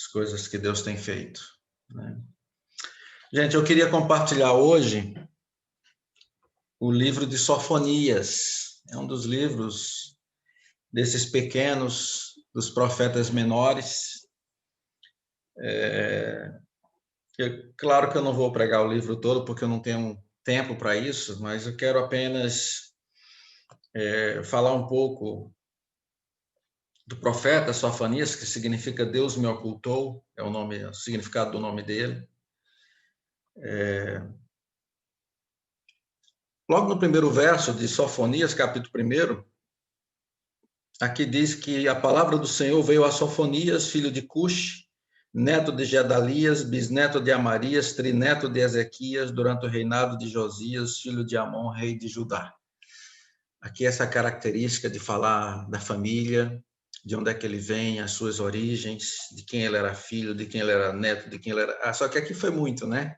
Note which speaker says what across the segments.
Speaker 1: as coisas que Deus tem feito, né? Gente, eu queria compartilhar hoje o livro de Sofonias. É um dos livros desses pequenos, dos profetas menores. Claro que eu não vou pregar o livro todo, porque eu não tenho tempo para isso, mas eu quero apenas falar um pouco do profeta Sofonias, que significa Deus me ocultou, é o significado do nome dele. Logo no primeiro verso de Sofonias, capítulo 1, aqui diz que a palavra do Senhor veio a Sofonias, filho de Cuxi, neto de Gedalias, bisneto de Amarias, trineto de Ezequias, durante o reinado de Josias, filho de Amon, rei de Judá. Aqui essa característica de falar da família, de onde é que ele vem, as suas origens, de quem ele era filho, de quem ele era neto, de quem ele era... só que aqui foi muito, né?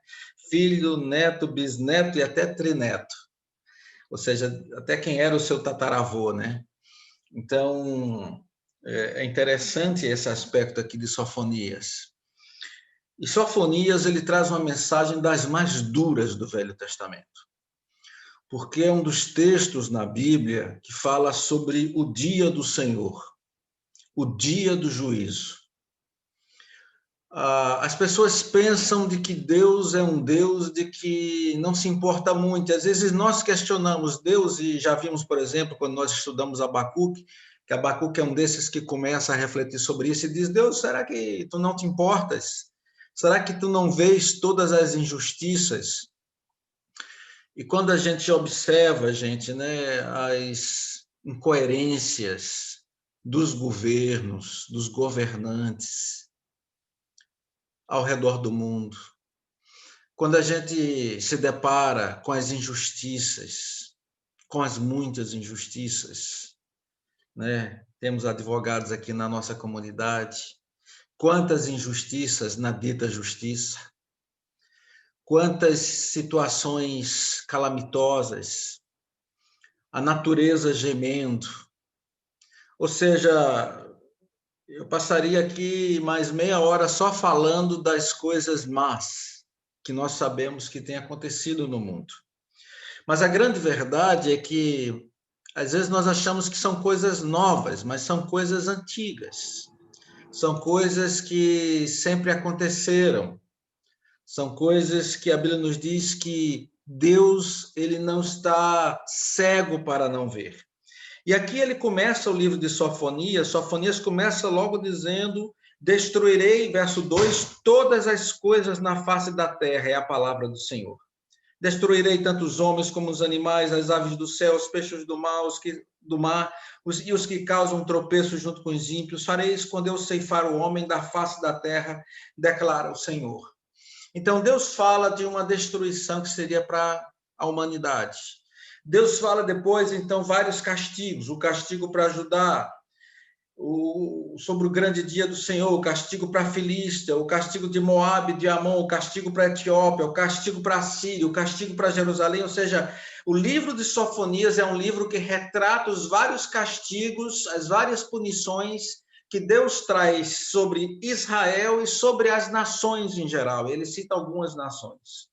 Speaker 1: Filho, neto, bisneto e até trineto. Ou seja, até quem era o seu tataravô, né? Então, é interessante esse aspecto aqui de Sofonias. E Sofonias, ele traz uma mensagem das mais duras do Velho Testamento, porque é um dos textos na Bíblia que fala sobre o dia do Senhor, o dia do juízo. As pessoas pensam de que Deus é um Deus de que não se importa muito. Às vezes nós questionamos Deus, e já vimos, por exemplo, quando nós estudamos Abacuque, que Abacuque é um desses que começa a refletir sobre isso e diz: Deus, será que tu não te importas? Será que tu não vês todas as injustiças? E quando a gente observa, gente, né, as incoerências dos governos, dos governantes ao redor do mundo, quando a gente se depara com as injustiças, com as muitas injustiças, né? Temos advogados aqui na nossa comunidade. Quantas injustiças na dita justiça, quantas situações calamitosas, a natureza gemendo. Ou seja, eu passaria aqui mais meia hora só falando das coisas más que nós sabemos que tem acontecido no mundo. Mas a grande verdade é que, às vezes, nós achamos que são coisas novas, mas são coisas antigas. São coisas que sempre aconteceram. São coisas que a Bíblia nos diz que Deus, ele não está cego para não ver. E aqui ele começa o livro de Sofonias. Sofonias começa logo dizendo: destruirei, verso 2, todas as coisas na face da terra, é a palavra do Senhor. Destruirei tanto os homens como os animais, as aves do céu, os peixes do mar, e os que causam tropeço junto com os ímpios. Farei esconder o ceifar o homem da face da terra, declara o Senhor. Então, Deus fala de uma destruição que seria para a humanidade. Deus fala depois, então, vários castigos. O castigo para Judá, sobre o grande dia do Senhor, o castigo para a Filístia, o castigo de Moabe, de Amon, o castigo para a Etiópia, o castigo para a Síria, o castigo para Jerusalém. Ou seja, o livro de Sofonias é um livro que retrata os vários castigos, as várias punições que Deus traz sobre Israel e sobre as nações em geral. Ele cita algumas nações.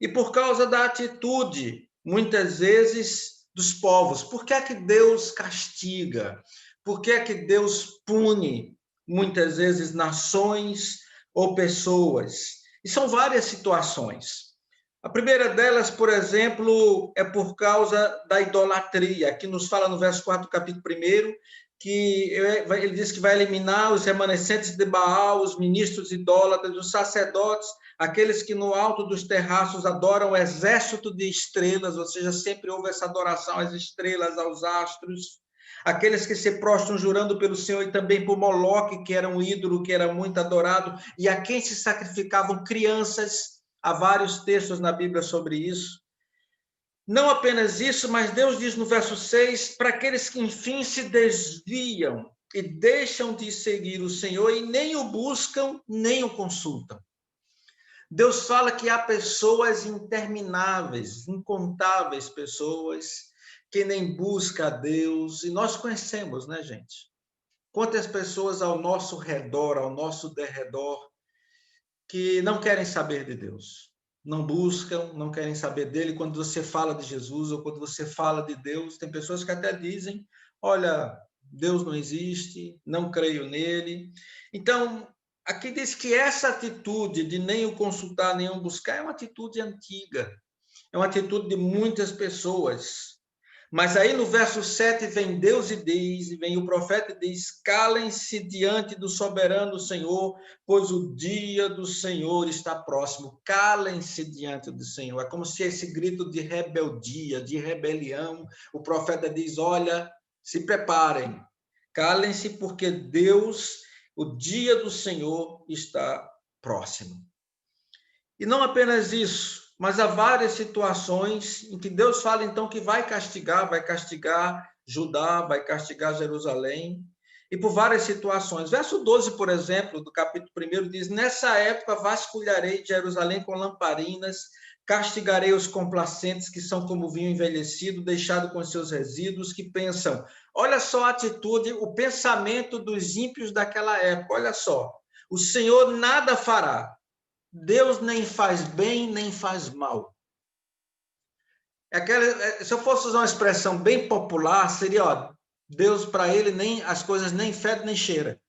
Speaker 1: E por causa da atitude, muitas vezes, dos povos, por que é que Deus castiga? Por que é que Deus pune, muitas vezes, nações ou pessoas? E são várias situações. A primeira delas, por exemplo, é por causa da idolatria. Aqui nos fala no verso 4 do capítulo 1, que ele diz que vai eliminar os remanescentes de Baal, os ministros idólatras, os sacerdotes, aqueles que no alto dos terraços adoram o exército de estrelas, ou seja, sempre houve essa adoração às estrelas, aos astros, aqueles que se prostram jurando pelo Senhor e também por Moloque, que era um ídolo, que era muito adorado, e a quem se sacrificavam crianças. Há vários textos na Bíblia sobre isso. Não apenas isso, mas Deus diz no verso 6, para aqueles que, enfim, se desviam e deixam de seguir o Senhor e nem o buscam, nem o consultam. Deus fala que há pessoas intermináveis, incontáveis pessoas que nem buscam a Deus, e nós conhecemos, né, gente? Quantas pessoas ao nosso redor, ao nosso derredor, que não querem saber de Deus, não buscam, não querem saber dele. Quando você fala de Jesus ou quando você fala de Deus, tem pessoas que até dizem: olha, Deus não existe, não creio nele. Então, aqui diz que essa atitude de nem o consultar, nem o buscar, é uma atitude antiga, é uma atitude de muitas pessoas. Mas aí no verso 7 vem Deus e diz, e vem o profeta e diz: calem-se diante do soberano Senhor, pois o dia do Senhor está próximo. Calem-se diante do Senhor. É como se esse grito de rebeldia, de rebelião, o profeta diz: olha, se preparem, calem-se, porque Deus, o dia do Senhor está próximo. E não apenas isso, mas há várias situações em que Deus fala então que vai castigar Judá, vai castigar Jerusalém, e por várias situações. Verso 12, por exemplo, do capítulo 1 diz: nessa época vasculharei Jerusalém com lamparinas, castigarei os complacentes que são como vinho envelhecido, deixado com seus resíduos, que pensam. Olha só a atitude, o pensamento dos ímpios daquela época, olha só. O Senhor nada fará. Deus nem faz bem, nem faz mal. Se eu fosse usar uma expressão bem popular, seria, ó, Deus para ele nem as coisas nem fede nem cheira.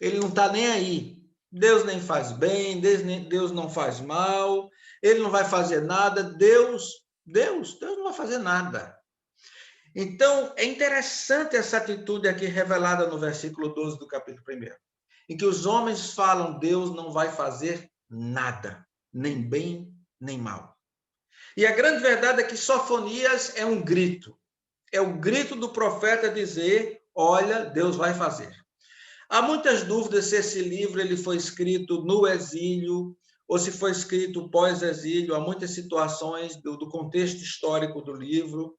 Speaker 1: Ele não está nem aí. Deus nem faz bem, Deus não faz mal, ele não vai fazer nada. Deus não vai fazer nada. Então, é interessante essa atitude aqui revelada no versículo 12 do capítulo 1, em que os homens falam: Deus não vai fazer nada, nem bem, nem mal. E a grande verdade é que Sofonias é um grito. É o grito do profeta dizer: olha, Deus vai fazer. Há muitas dúvidas se esse livro ele foi escrito no exílio ou se foi escrito pós-exílio. Há muitas situações do contexto histórico do livro.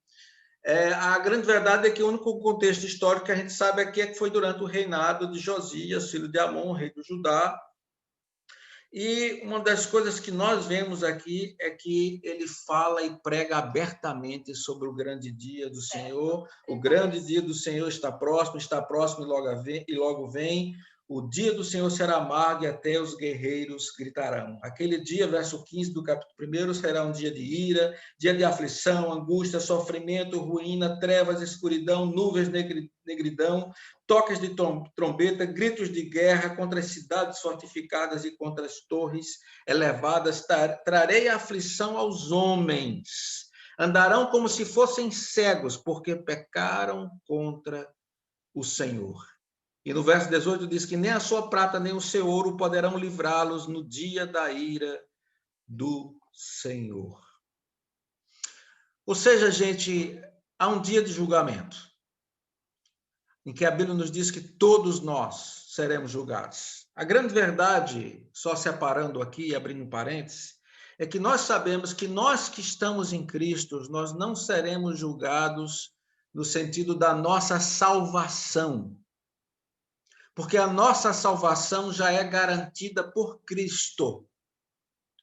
Speaker 1: A grande verdade é que o único contexto histórico que a gente sabe aqui é que foi durante o reinado de Josias, filho de Amon, rei do Judá. E uma das coisas que nós vemos aqui é que ele fala e prega abertamente sobre o grande dia do Senhor. O grande dia do Senhor está próximo e logo vem. O dia do Senhor será amargo e até os guerreiros gritarão. Aquele dia, verso 15 do capítulo 1, será um dia de ira, dia de aflição, angústia, sofrimento, ruína, trevas, escuridão, nuvens, negridão, toques de trombeta, gritos de guerra contra as cidades fortificadas e contra as torres elevadas. Trarei aflição aos homens. Andarão como se fossem cegos, porque pecaram contra o Senhor. E no verso 18 diz que nem a sua prata nem o seu ouro poderão livrá-los no dia da ira do Senhor. Ou seja, gente, há um dia de julgamento, em que a Bíblia nos diz que todos nós seremos julgados. A grande verdade, só separando aqui e abrindo um parênteses, é que nós sabemos que nós que estamos em Cristo, nós não seremos julgados no sentido da nossa salvação, porque a nossa salvação já é garantida por Cristo.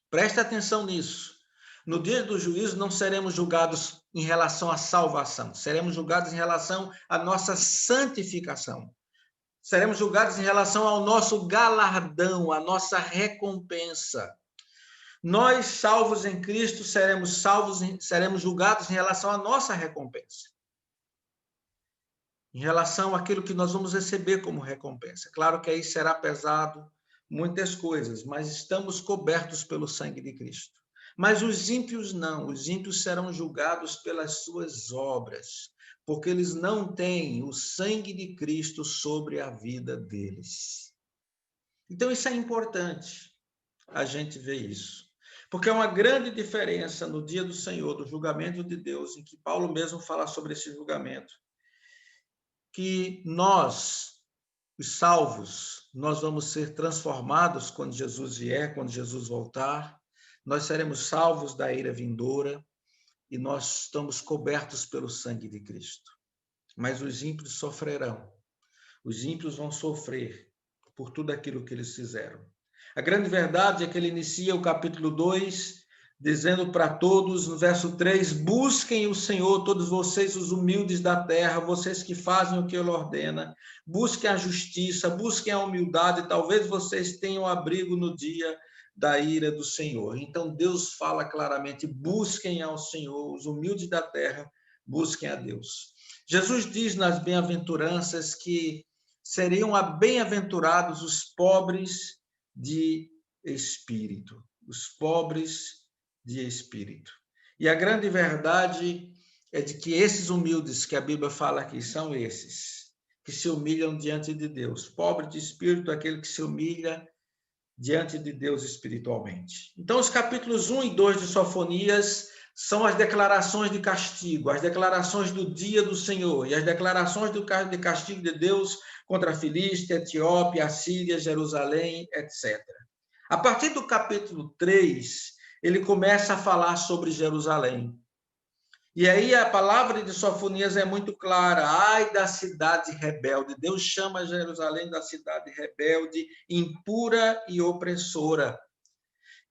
Speaker 1: Presta atenção nisso. No dia do juízo não seremos julgados em relação à salvação, seremos julgados em relação à nossa santificação. Seremos julgados em relação ao nosso galardão, à nossa recompensa. Nós, salvos em Cristo, seremos julgados em relação à nossa recompensa. Em relação àquilo que nós vamos receber como recompensa. Claro que aí será pesado muitas coisas, mas estamos cobertos pelo sangue de Cristo. Mas os ímpios não, os ímpios serão julgados pelas suas obras, porque eles não têm o sangue de Cristo sobre a vida deles. Então isso é importante, a gente ver isso. Porque é uma grande diferença no dia do Senhor, do julgamento de Deus, em que Paulo mesmo fala sobre esse julgamento, que nós, os salvos, nós vamos ser transformados quando Jesus vier, quando Jesus voltar, nós seremos salvos da ira vindoura e nós estamos cobertos pelo sangue de Cristo. Mas os ímpios sofrerão, os ímpios vão sofrer por tudo aquilo que eles fizeram. A grande verdade é que ele inicia o capítulo 2 dizendo para todos, no verso 3, busquem o Senhor, todos vocês, os humildes da terra, vocês que fazem o que Ele ordena, busquem a justiça, busquem a humildade, talvez vocês tenham abrigo no dia da ira do Senhor. Então, Deus fala claramente, busquem ao Senhor, os humildes da terra, busquem a Deus. Jesus diz nas bem-aventuranças que seriam bem-aventurados os pobres de espírito, os pobres de espírito. E a grande verdade é de que esses humildes que a Bíblia fala aqui são esses, que se humilham diante de Deus. Pobre de espírito, aquele que se humilha diante de Deus espiritualmente. Então, os capítulos 1 e 2 de Sofonias são as declarações de castigo, as declarações do dia do Senhor e as declarações de castigo de Deus contra a Filístia, Etiópia, Assíria, Jerusalém, etc. A partir do capítulo 3, ele começa a falar sobre Jerusalém. E aí a palavra de Sofonias é muito clara. Ai da cidade rebelde. Deus chama Jerusalém da cidade rebelde, impura e opressora,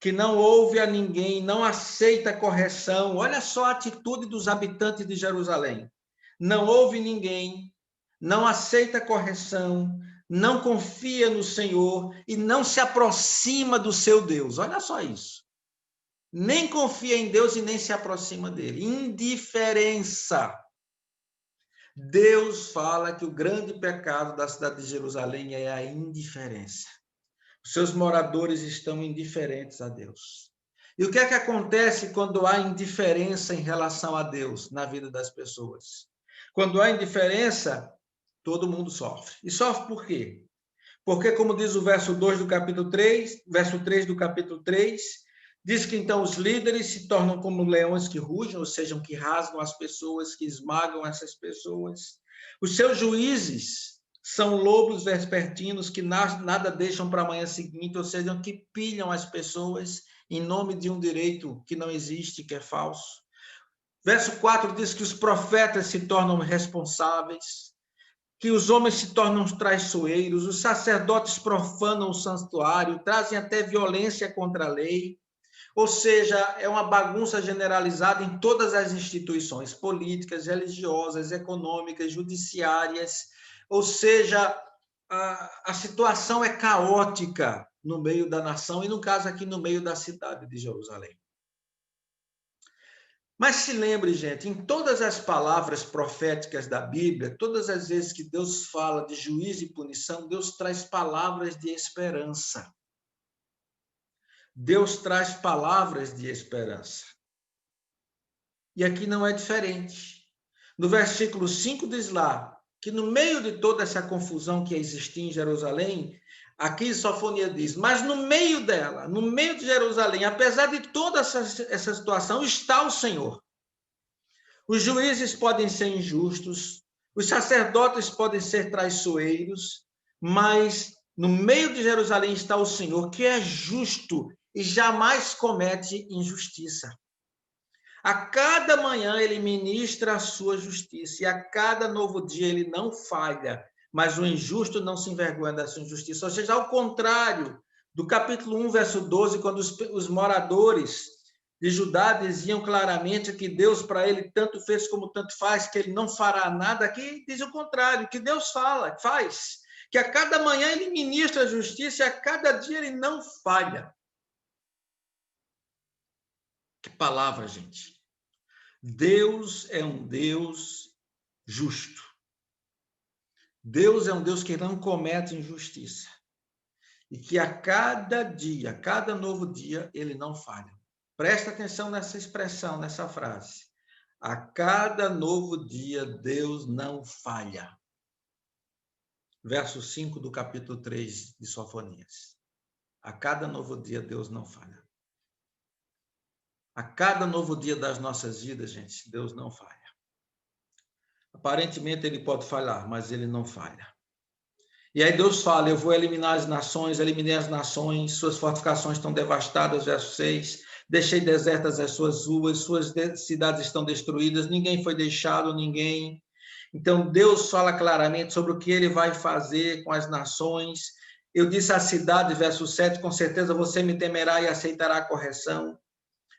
Speaker 1: que não ouve a ninguém, não aceita correção. Olha só a atitude dos habitantes de Jerusalém. Não ouve ninguém, não aceita correção, não confia no Senhor e não se aproxima do seu Deus. Olha só isso. Nem confia em Deus e nem se aproxima dele. Indiferença. Deus fala que o grande pecado da cidade de Jerusalém é a indiferença. Os seus moradores estão indiferentes a Deus. E o que é que acontece quando há indiferença em relação a Deus na vida das pessoas? Quando há indiferença, todo mundo sofre. E sofre por quê? Porque, como diz o verso 2 do capítulo 3, verso 3 do capítulo 3, diz que então os líderes se tornam como leões que rugem, ou seja, que rasgam as pessoas, que esmagam essas pessoas. Os seus juízes são lobos vespertinos que nada deixam para a manhã seguinte, ou seja, que pilham as pessoas em nome de um direito que não existe, que é falso. Verso 4 diz que os profetas se tornam responsáveis, que os homens se tornam traiçoeiros, os sacerdotes profanam o santuário, trazem até violência contra a lei. Ou seja, é uma bagunça generalizada em todas as instituições políticas, religiosas, econômicas, judiciárias. Ou seja, a situação é caótica no meio da nação e, no caso aqui, no meio da cidade de Jerusalém. Mas se lembre, gente, em todas as palavras proféticas da Bíblia, todas as vezes que Deus fala de juízo e punição, Deus traz palavras de esperança. Deus traz palavras de esperança. E aqui não é diferente. No versículo 5 diz lá que no meio de toda essa confusão que existia em Jerusalém, aqui Sofonias diz, mas no meio dela, no meio de Jerusalém, apesar de toda essa situação, está o Senhor. Os juízes podem ser injustos, os sacerdotes podem ser traiçoeiros, mas no meio de Jerusalém está o Senhor, que é justo e jamais comete injustiça. A cada manhã ele ministra a sua justiça, e a cada novo dia ele não falha, mas o injusto não se envergonha da sua injustiça. Ou seja, ao contrário do capítulo 1, verso 12, quando os moradores de Judá diziam claramente que Deus para ele tanto fez como tanto faz, que ele não fará nada, aqui diz o contrário, que Deus faz, que a cada manhã ele ministra a justiça e a cada dia ele não falha. Que palavra, gente. Deus é um Deus justo. Deus é um Deus que não comete injustiça. E que a cada dia, a cada novo dia, ele não falha. Presta atenção nessa expressão, nessa frase. A cada novo dia, Deus não falha. Verso 5 do capítulo 3 de Sofonias. A cada novo dia, Deus não falha. A cada novo dia das nossas vidas, gente, Deus não falha. Aparentemente ele pode falhar, mas ele não falha. E aí Deus fala, eu vou eliminar as nações, eliminei as nações, suas fortificações estão devastadas, verso 6, deixei desertas as suas ruas, suas cidades estão destruídas, ninguém foi deixado, ninguém. Então Deus fala claramente sobre o que ele vai fazer com as nações. Eu disse à cidade, verso 7, com certeza você me temerá e aceitará a correção.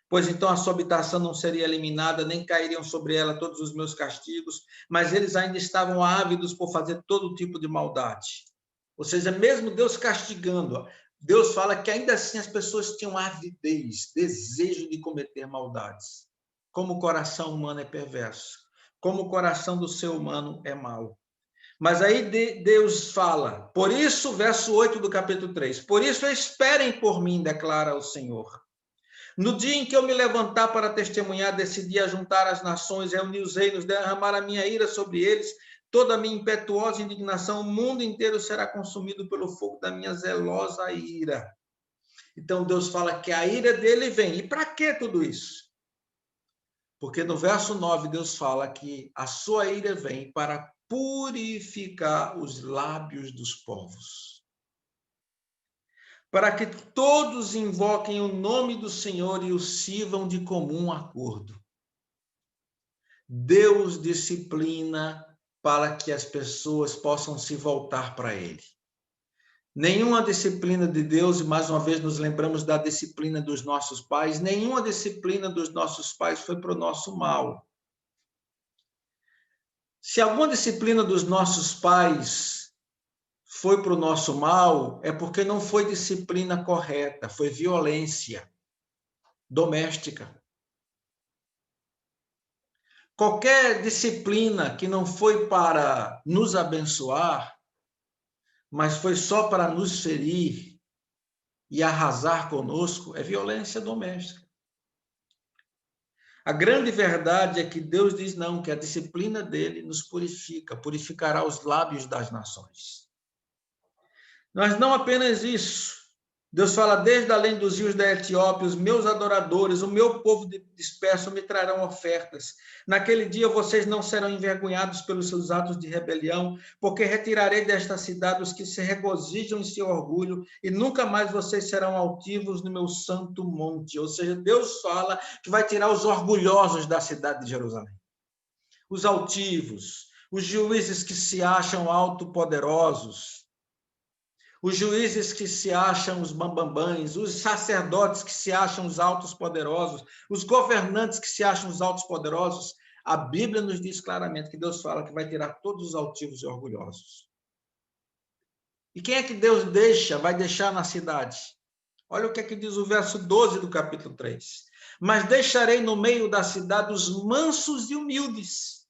Speaker 1: pois então a sua habitação não seria eliminada, nem cairiam sobre ela todos os meus castigos, mas eles ainda estavam ávidos por fazer todo tipo de maldade. Ou seja, mesmo Deus castigando, Deus fala que ainda assim as pessoas tinham avidez, desejo de cometer maldades. Como o coração humano é perverso, como o coração do ser humano é mau. Mas aí Deus fala, por isso, verso 8 do capítulo 3, por isso esperem por mim, declara o Senhor. No dia em que eu me levantar para testemunhar, decidi ajuntar as nações, reunir os reinos, derramar a minha ira sobre eles, toda a minha impetuosa indignação, o mundo inteiro será consumido pelo fogo da minha zelosa ira. Então Deus fala que a ira dele vem. E para que tudo isso? Porque no verso 9 Deus fala que a sua ira vem para purificar os lábios dos povos, para que todos invoquem o nome do Senhor e o sirvam de comum acordo. Deus disciplina para que as pessoas possam se voltar para Ele. Nenhuma disciplina de Deus, e mais uma vez nos lembramos da disciplina dos nossos pais, nenhuma disciplina dos nossos pais foi para o nosso mal. Se alguma disciplina dos nossos pais foi para o nosso mal, é porque não foi disciplina correta, foi violência doméstica. Qualquer disciplina que não foi para nos abençoar, mas foi só para nos ferir e arrasar conosco, é violência doméstica. A grande verdade é que Deus diz não, que a disciplina dele nos purifica, purificará os lábios das nações. Mas não apenas isso. Deus fala, desde além dos rios da Etiópia, os meus adoradores, o meu povo disperso me trarão ofertas. Naquele dia vocês não serão envergonhados pelos seus atos de rebelião, porque retirarei desta cidade os que se regozijam em seu orgulho, e nunca mais vocês serão altivos no meu santo monte. Ou seja, Deus fala que vai tirar os orgulhosos da cidade de Jerusalém. Os altivos, os juízes que se acham autopoderosos, os juízes que se acham os bambambães, os sacerdotes que se acham os altos poderosos, os governantes que se acham os altos poderosos, a Bíblia nos diz claramente que Deus fala que vai tirar todos os altivos e orgulhosos. E quem é que Deus vai deixar na cidade? Olha o que é que diz o verso 12 do capítulo 3. Mas deixarei no meio da cidade os mansos e humildes,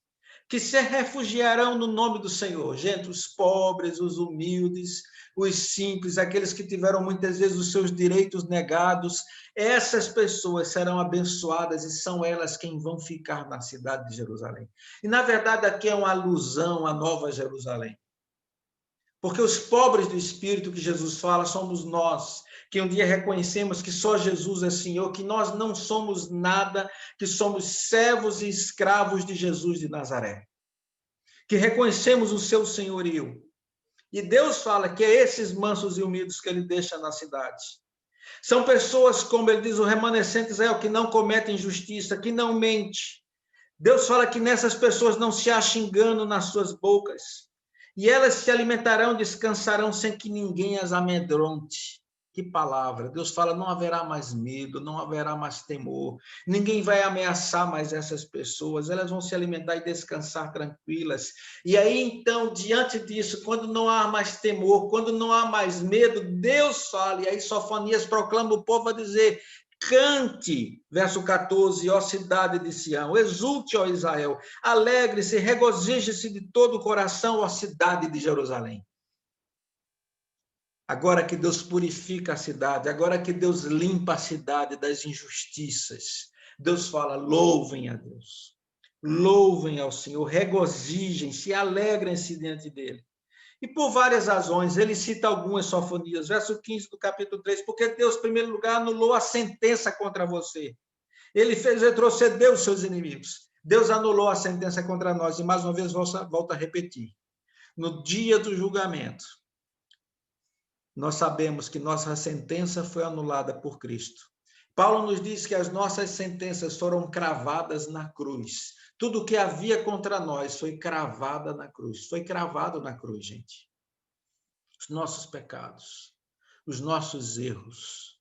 Speaker 1: que se refugiarão no nome do Senhor. Gente, os pobres, os humildes, os simples, aqueles que tiveram muitas vezes os seus direitos negados, essas pessoas serão abençoadas e são elas quem vão ficar na cidade de Jerusalém. E, na verdade, aqui é uma alusão à Nova Jerusalém. Porque os pobres do espírito que Jesus fala somos nós, que um dia reconhecemos que só Jesus é Senhor, que nós não somos nada, que somos servos e escravos de Jesus de Nazaré. Que reconhecemos o seu senhorio. E Deus fala que é esses mansos e humildes que ele deixa na cidade. São pessoas, como ele diz, o remanescente Israel, que não cometem injustiça, que não mente. Deus fala que nessas pessoas não se acha engano nas suas bocas. E elas se alimentarão, descansarão sem que ninguém as amedronte. Que palavra! Deus fala, não haverá mais medo, não haverá mais temor. Ninguém vai ameaçar mais essas pessoas. Elas vão se alimentar e descansar tranquilas. E aí, então, diante disso, quando não há mais temor, quando não há mais medo, Deus fala. E aí Sofonias proclama o povo a dizer, cante, verso 14, ó cidade de Sião, exulte, ó Israel, alegre-se, regozije-se de todo o coração, ó cidade de Jerusalém. Agora que Deus purifica a cidade, agora que Deus limpa a cidade das injustiças, Deus fala, louvem a Deus, louvem ao Senhor, regozijem-se, alegrem-se diante dele. E por várias razões, ele cita algumas Sofonias, verso 15 do capítulo 3, porque Deus, em primeiro lugar, anulou a sentença contra você. Ele fez retroceder os seus inimigos. Deus anulou a sentença contra nós. E mais uma vez, volto a repetir. No dia do julgamento, nós sabemos que nossa sentença foi anulada por Cristo. Paulo nos diz que as nossas sentenças foram cravadas na cruz. Tudo o que havia contra nós foi cravada na cruz. Foi cravado na cruz, gente. Os nossos pecados, os nossos erros.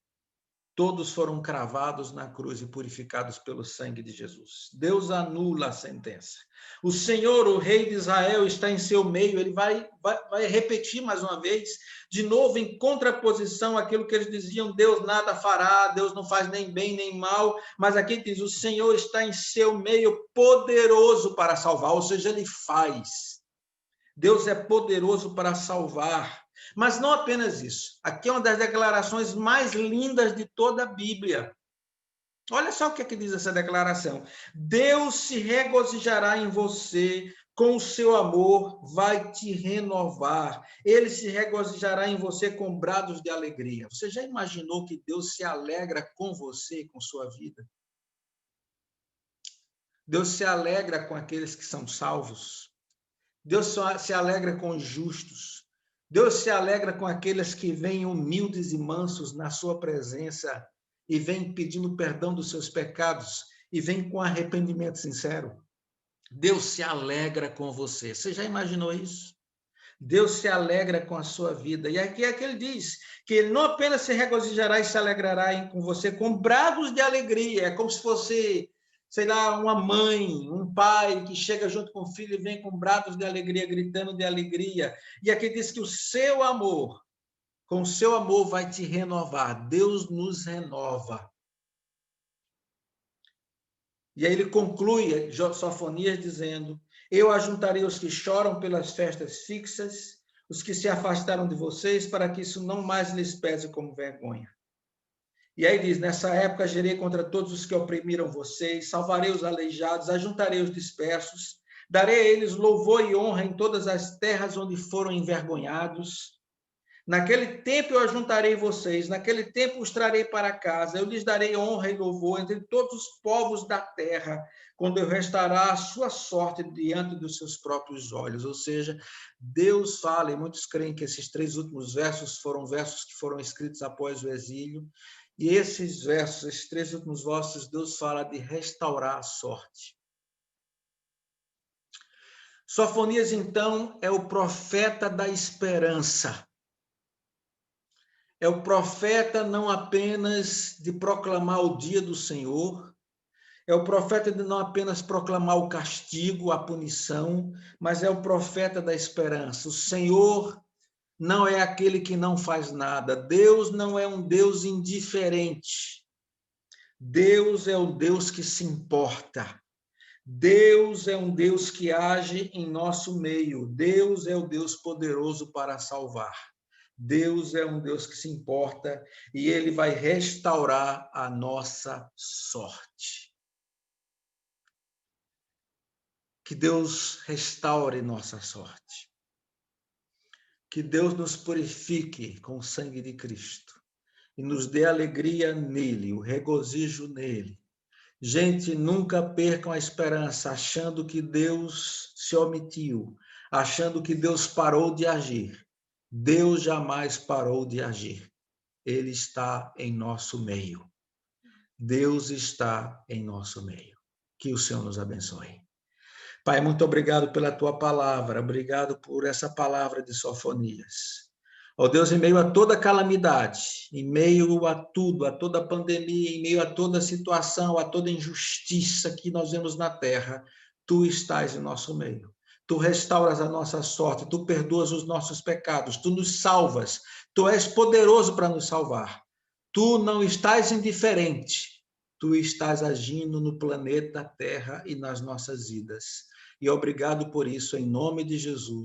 Speaker 1: Todos foram cravados na cruz e purificados pelo sangue de Jesus. Deus anula a sentença. O Senhor, o Rei de Israel, está em seu meio. Ele vai repetir mais uma vez, de novo, em contraposição àquilo que eles diziam: Deus nada fará, Deus não faz nem bem nem mal. Mas aqui diz: o Senhor está em seu meio, poderoso para salvar, ou seja, ele faz. Deus é poderoso para salvar. Mas não apenas isso. Aqui é uma das declarações mais lindas de toda a Bíblia. Olha só o que é que diz essa declaração. Deus se regozijará em você, com o seu amor vai te renovar. Ele se regozijará em você com brados de alegria. Você já imaginou que Deus se alegra com você e com sua vida? Deus se alegra com aqueles que são salvos. Deus se alegra com os justos. Deus se alegra com aqueles que vêm humildes e mansos na sua presença e vêm pedindo perdão dos seus pecados e vêm com arrependimento sincero. Deus se alegra com você. Você já imaginou isso? Deus se alegra com a sua vida. E aqui é que ele diz que ele não apenas se regozijará e se alegrará com você com brados de alegria. É como se fosse, sei lá, uma mãe, um pai que chega junto com o filho e vem com brados de alegria, gritando de alegria. E aqui diz que o seu amor, com o seu amor vai te renovar. Deus nos renova. E aí ele conclui Sofonias dizendo: eu ajuntarei os que choram pelas festas fixas, os que se afastaram de vocês, para que isso não mais lhes pese como vergonha. E aí diz: nessa época gerei contra todos os que oprimiram vocês, salvarei os aleijados, ajuntarei os dispersos, darei a eles louvor e honra em todas as terras onde foram envergonhados. Naquele tempo eu ajuntarei vocês, naquele tempo os trarei para casa, eu lhes darei honra e louvor entre todos os povos da terra, quando eu restaurar a sua sorte diante dos seus próprios olhos. Ou seja, Deus fala, e muitos creem que esses 3 últimos versos foram versos que foram escritos após o exílio, e esses versos, esses 3 últimos versos, Deus fala de restaurar a sorte. Sofonias, então, é o profeta da esperança. É o profeta não apenas de proclamar o dia do Senhor, é o profeta de não apenas proclamar o castigo, a punição, mas é o profeta da esperança. O Senhor não é aquele que não faz nada. Deus não é um Deus indiferente. Deus é o Deus que se importa. Deus é um Deus que age em nosso meio. Deus é o Deus poderoso para salvar. Deus é um Deus que se importa e ele vai restaurar a nossa sorte. Que Deus restaure nossa sorte. Que Deus nos purifique com o sangue de Cristo e nos dê alegria nele, o regozijo nele. Gente, nunca percam a esperança achando que Deus se omitiu, achando que Deus parou de agir. Deus jamais parou de agir. Ele está em nosso meio. Deus está em nosso meio. Que o Senhor nos abençoe. Pai, muito obrigado pela tua palavra. Obrigado por essa palavra de Sofonias. Ó Deus, em meio a toda calamidade, em meio a tudo, a toda pandemia, em meio a toda situação, a toda injustiça que nós vemos na terra, tu estás em nosso meio. Tu restauras a nossa sorte, tu perdoas os nossos pecados, tu nos salvas, tu és poderoso para nos salvar. Tu não estás indiferente, tu estás agindo no planeta Terra e nas nossas vidas. E obrigado por isso, em nome de Jesus.